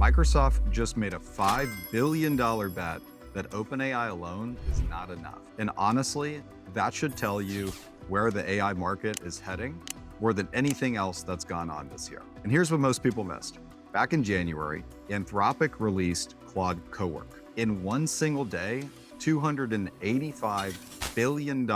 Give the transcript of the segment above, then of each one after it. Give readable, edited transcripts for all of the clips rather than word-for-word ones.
Microsoft just made a $5 billion bet that OpenAI alone is not enough. And honestly, that should tell you where the AI market is heading more than anything else that's gone on this year. And here's what most people missed. Back in January, Anthropic released Claude Cowork. In one single day, $285 billion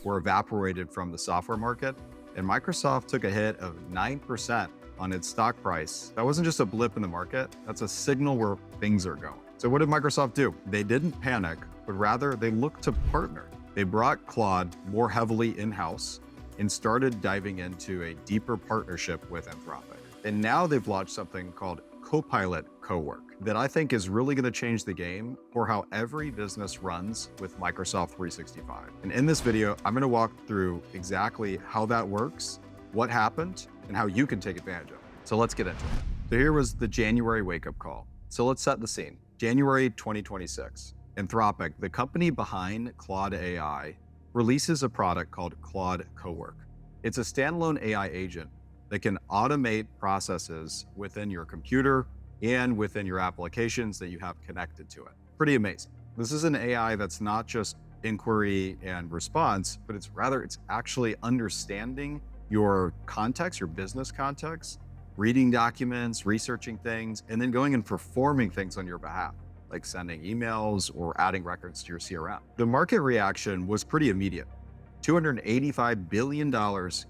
were evaporated from the software market, and Microsoft took a hit of 9% on its stock price. That wasn't just a blip in the market, that's a signal where things are going. So what did Microsoft do? They didn't panic, but rather they looked to partner. They brought Claude more heavily in-house and started diving into a deeper partnership with Anthropic. And now they've launched something called Copilot Cowork that I think is really going to change the game for how every business runs with Microsoft 365. And in this video, I'm going to walk through exactly how that works, what happened, and how you can take advantage of it. So let's get into it. So here was the January wake-up call. So let's set the scene. January 2026, Anthropic, the company behind Claude AI, releases a product called Claude Cowork. It's a standalone AI agent that can automate processes within your computer and within your applications that you have connected to it. Pretty amazing. This is an AI that's not just inquiry and response, but it's actually understanding your context, your business context, reading documents, researching things, and then going and performing things on your behalf, like sending emails or adding records to your CRM. The market reaction was pretty immediate. $285 billion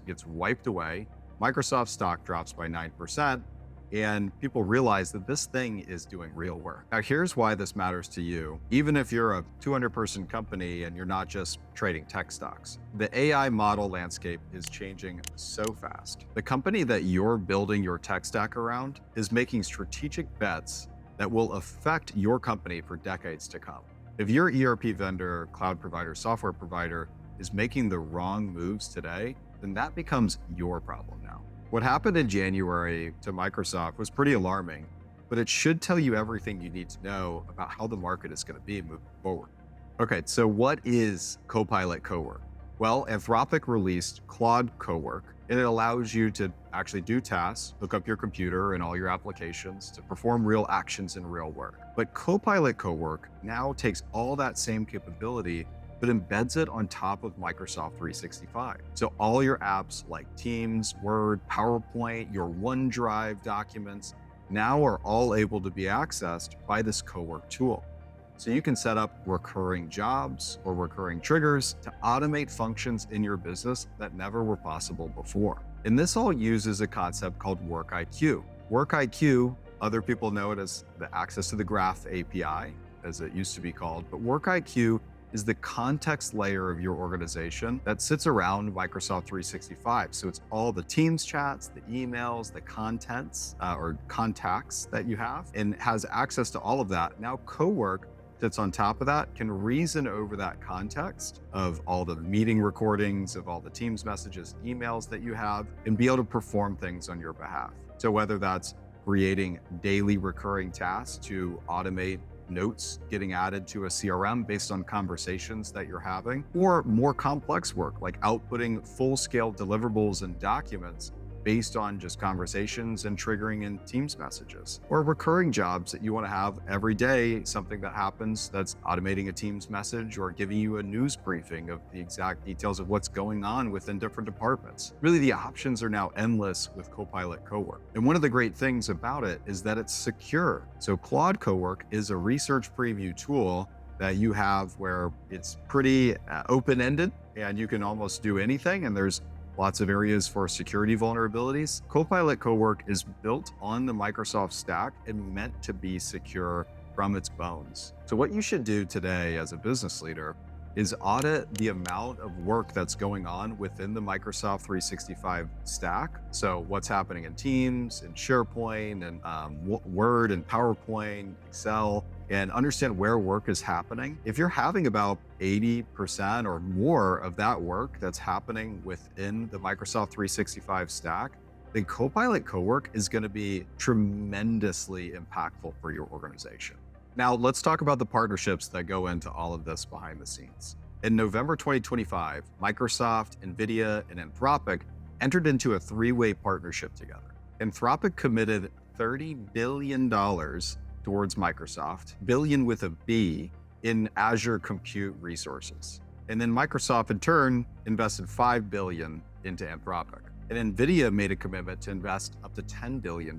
gets wiped away. Microsoft stock drops by 9%, and people realize that this thing is doing real work. Now, here's why this matters to you, even if you're a 200-person company and you're not just trading tech stocks. The AI model landscape is changing so fast. The company that you're building your tech stack around is making strategic bets that will affect your company for decades to come. If your ERP vendor, cloud provider, software provider is making the wrong moves today, then that becomes your problem now. What happened in January to Microsoft was pretty alarming, but it should tell you everything you need to know about how the market is going to be moving forward. Okay, so what is Copilot Cowork? Well, Anthropic released Claude Cowork, and it allows you to actually do tasks, hook up your computer and all your applications to perform real actions in real work. But Copilot Cowork now takes all that same capability but embeds it on top of Microsoft 365. So all your apps like Teams, Word, PowerPoint, your OneDrive documents now are all able to be accessed by this Cowork tool. So you can set up recurring jobs or recurring triggers to automate functions in your business that never were possible before. And this all uses a concept called Work IQ. Work IQ, other people know it as the Access to the Graph API, as it used to be called, but Work IQ is the context layer of your organization that sits around Microsoft 365. So it's all the Teams chats, the emails, the contents or contacts that you have, and has access to all of that. Now Cowork sits on top of that, can reason over that context of all the meeting recordings, of all the Teams messages, emails that you have, and be able to perform things on your behalf. So whether that's creating daily recurring tasks to automate notes getting added to a CRM based on conversations that you're having, or more complex work like outputting full-scale deliverables and documents based on just conversations and triggering in Teams messages, or recurring jobs that you want to have every day, something that happens that's automating a Teams message or giving you a news briefing of the exact details of what's going on within different departments. Really, the options are now endless with Copilot Cowork. And one of the great things about it is that it's secure. So Claude Cowork is a research preview tool that you have where it's pretty open-ended and you can almost do anything, and there's lots of areas for security vulnerabilities. Copilot Cowork is built on the Microsoft stack and meant to be secure from its bones. So what you should do today as a business leader is audit the amount of work that's going on within the Microsoft 365 stack. So what's happening in Teams, in SharePoint, and Word, and PowerPoint, Excel, and understand where work is happening. If you're having about 80% or more of that work that's happening within the Microsoft 365 stack, then Copilot Cowork is going to be tremendously impactful for your organization. Now, let's talk about the partnerships that go into all of this behind the scenes. In November 2025, Microsoft, NVIDIA, and Anthropic entered into a three-way partnership together. Anthropic committed $30 billion towards Microsoft, billion with a B, in Azure compute resources. And then Microsoft in turn invested $5 billion into Anthropic. And NVIDIA made a commitment to invest up to $10 billion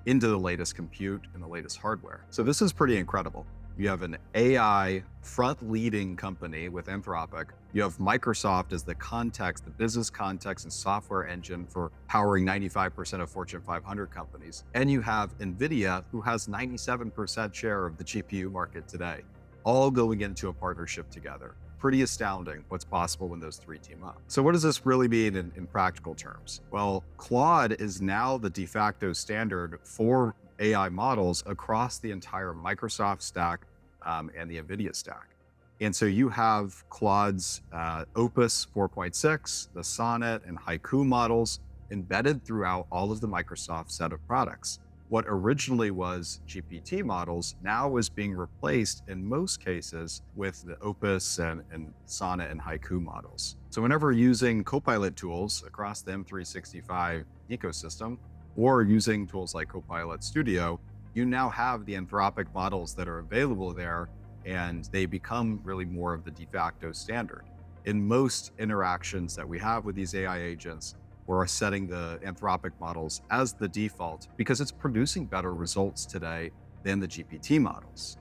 into the latest compute and the latest hardware. So this is pretty incredible. You have an AI front-leading company with Anthropic. You have Microsoft as the context, the business context and software engine for powering 95% of Fortune 500 companies. And you have NVIDIA, who has 97% share of the GPU market today, all going into a partnership together. Pretty astounding what's possible when those three team up. So what does this really mean in practical terms? Well, Claude is now the de facto standard for AI models across the entire Microsoft stack and the NVIDIA stack. And so you have Claude's Opus 4.6, the Sonnet and Haiku models embedded throughout all of the Microsoft set of products. What originally was GPT models now is being replaced in most cases with the Opus and Sonnet and Haiku models. So whenever using Copilot tools across the M365 ecosystem, or using tools like Copilot Studio, you now have the Anthropic models that are available there, and they become really more of the de facto standard. In most interactions that we have with these AI agents, we're setting the Anthropic models as the default because it's producing better results today than the GPT models.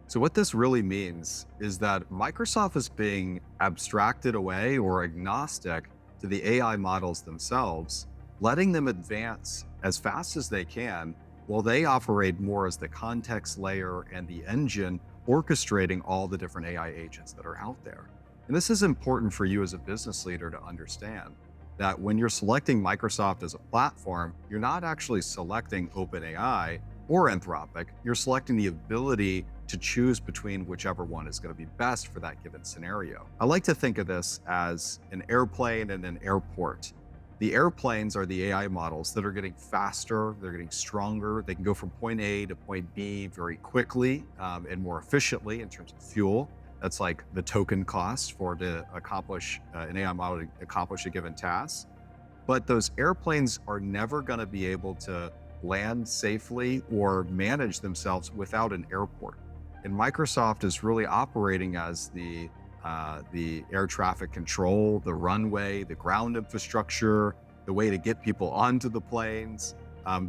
So what this really means is that Microsoft is being abstracted away or agnostic to the AI models themselves, letting them advance as fast as they can while they operate more as the context layer and the engine orchestrating all the different AI agents that are out there. And this is important for you as a business leader to understand that when you're selecting Microsoft as a platform, you're not actually selecting OpenAI or Anthropic, you're selecting the ability to choose between whichever one is going to be best for that given scenario. I like to think of this as an airplane and an airport. The airplanes are the AI models that are getting faster, they're getting stronger, they can go from point A to point B very quickly and more efficiently in terms of fuel. That's like the token cost for to accomplish an AI model to accomplish a given task. But those airplanes are never going to be able to land safely or manage themselves without an airport. And Microsoft is really operating as the air traffic control, the runway, the ground infrastructure, the way to get people onto the planes.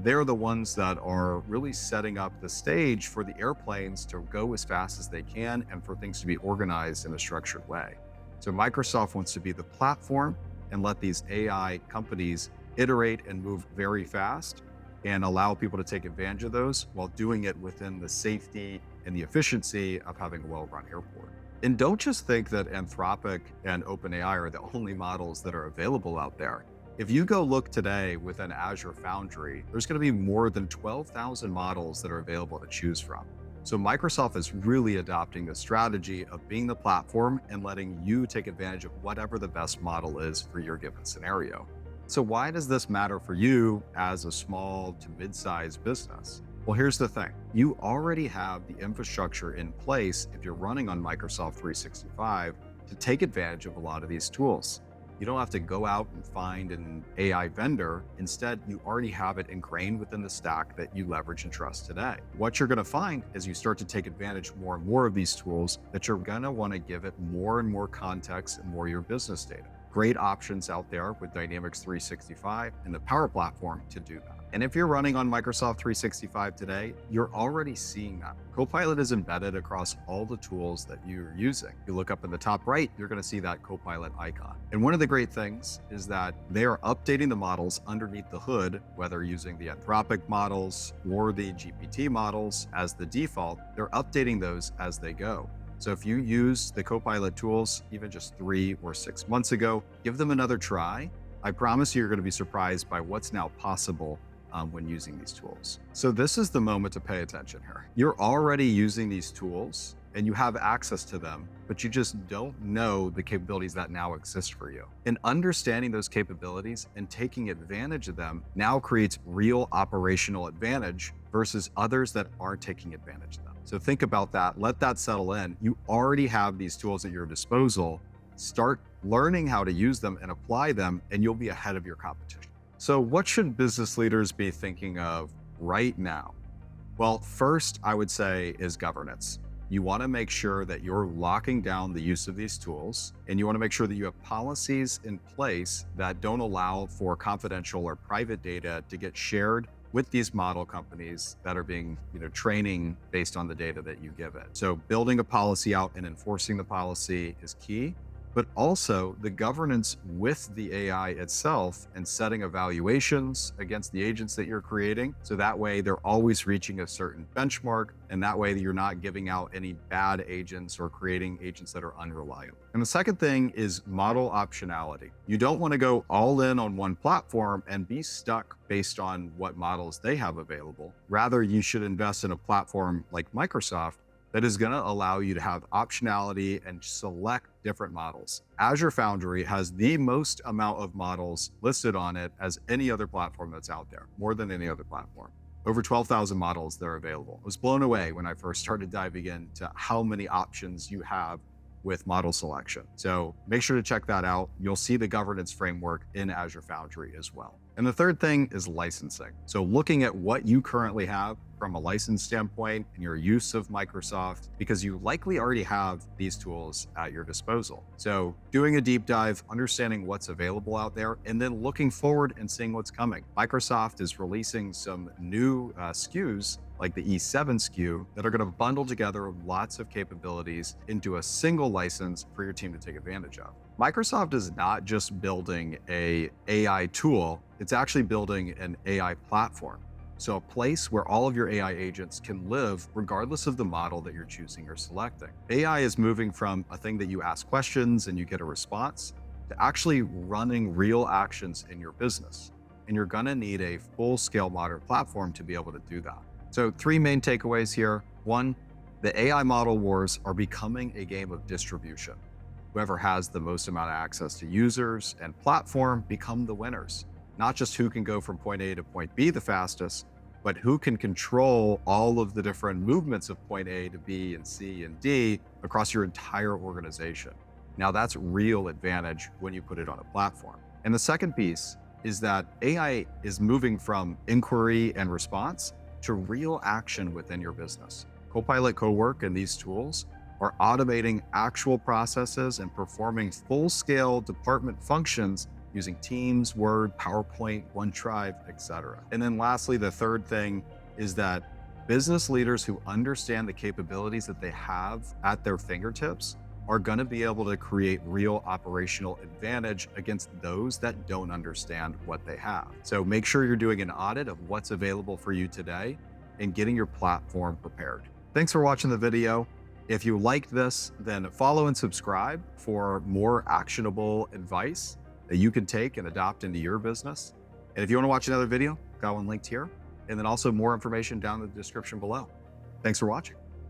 They're the ones that are really setting up the stage for the airplanes to go as fast as they can and for things to be organized in a structured way. So Microsoft wants to be the platform and let these AI companies iterate and move very fast and allow people to take advantage of those while doing it within the safety and the efficiency of having a well-run airport. And don't just think that Anthropic and OpenAI are the only models that are available out there. If you go look today within Azure Foundry, there's going to be more than 12,000 models that are available to choose from. So Microsoft is really adopting the strategy of being the platform and letting you take advantage of whatever the best model is for your given scenario. So why does this matter for you as a small to mid-sized business? Well, here's the thing. You already have the infrastructure in place if you're running on Microsoft 365 to take advantage of a lot of these tools. You don't have to go out and find an AI vendor. Instead, you already have it ingrained within the stack that you leverage and trust today. What you're going to find as you start to take advantage more and more of these tools, that you're going to want to give it more and more context and more of your business data. Great options out there with Dynamics 365 and the Power Platform to do that. And if you're running on Microsoft 365 today, you're already seeing that. Copilot is embedded across all the tools that you're using. You look up in the top right, you're going to see that Copilot icon. And one of the great things is that they are updating the models underneath the hood, whether using the Anthropic models or the GPT models as the default, they're updating those as they go. So if you use the Copilot tools, even just 3 or 6 months ago, give them another try. I promise you're going to be surprised by what's now possible when using these tools. So this is the moment to pay attention here. You're already using these tools and you have access to them, but you just don't know the capabilities that now exist for you. And understanding those capabilities and taking advantage of them now creates real operational advantage versus others that aren't taking advantage of them. So think about that, let that settle in. You already have these tools at your disposal. Start learning how to use them and apply them, and you'll be ahead of your competition. So what should business leaders be thinking of right now? Well, first, I would say is governance. You want to make sure that you're locking down the use of these tools, and you want to make sure that you have policies in place that don't allow for confidential or private data to get shared with these model companies that are being, training based on the data that you give it. So building a policy out and enforcing the policy is key, but also the governance with the AI itself and setting evaluations against the agents that you're creating. So that way they're always reaching a certain benchmark, and that way you're not giving out any bad agents or creating agents that are unreliable. And the second thing is model optionality. You don't want to go all in on one platform and be stuck based on what models they have available. Rather, you should invest in a platform like Microsoft that is going to allow you to have optionality and select different models. Azure Foundry has the most amount of models listed on it as any other platform that's out there, more than any other platform. Over 12,000 models that are available. I was blown away when I first started diving into how many options you have with model selection. So make sure to check that out. You'll see the governance framework in Azure Foundry as well. And the third thing is licensing. So looking at what you currently have from a license standpoint and your use of Microsoft, because you likely already have these tools at your disposal. So doing a deep dive, understanding what's available out there, and then looking forward and seeing what's coming. Microsoft is releasing some new SKUs like the E7 SKU that are going to bundle together lots of capabilities into a single license for your team to take advantage of. Microsoft is not just building an AI tool, it's actually building an AI platform. So a place where all of your AI agents can live regardless of the model that you're choosing or selecting. AI is moving from a thing that you ask questions and you get a response to actually running real actions in your business. And you're gonna need a full-scale modern platform to be able to do that. So 3 main takeaways here. 1, the AI model wars are becoming a game of distribution. Whoever has the most amount of access to users and platform become the winners. Not just who can go from point A to point B the fastest, but who can control all of the different movements of point A to B and C and D across your entire organization. Now that's real advantage when you put it on a platform. And the second piece is that AI is moving from inquiry and response to real action within your business. Copilot Cowork and these tools are automating actual processes and performing full-scale department functions using Teams, Word, PowerPoint, OneDrive, etc. And then lastly, the third thing is that business leaders who understand the capabilities that they have at their fingertips are going to be able to create real operational advantage against those that don't understand what they have. So make sure you're doing an audit of what's available for you today and getting your platform prepared. Thanks for watching the video. If you liked this, then follow and subscribe for more actionable advice that you can take and adopt into your business. And if you want to watch another video, got one linked here, and then also more information down in the description below. Thanks for watching.